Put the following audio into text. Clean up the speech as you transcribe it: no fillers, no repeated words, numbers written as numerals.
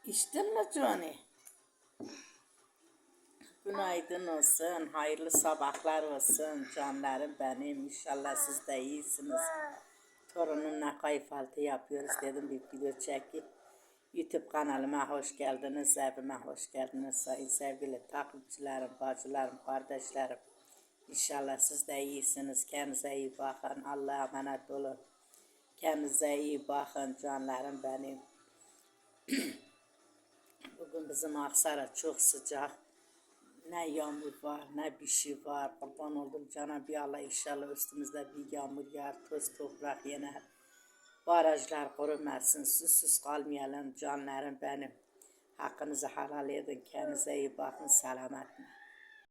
İçtin mi Johnny? Günaydın olsun, hayırlı sabahlar olsun canlarım benim. İnşallah siz de iyisiniz. Torunumla kayfaltı yapıyoruz dedim bir video çekip. YouTube kanalıma hoş geldiniz, evime hoş geldiniz sayın sevgili takipçilerim, bacılarım, kardeşlerim. İnşallah siz de iyisiniz. Kendinize iyi bakın. Allah'a emanet olun. Kendinize iyi bakın canlarım benim. Bugün bizim Aksara çok sıcak. Ne yağmur var, ne bir şey var. Kurban oldum Cenab-ı Allah inşallah üstümüzde bir yağmur yağar, toz toprak yener. Barajlar kurumasın, susuz kalmayalım canlarım benim. Hakkınızı helal edin, kendinize iyi bakın, selametle.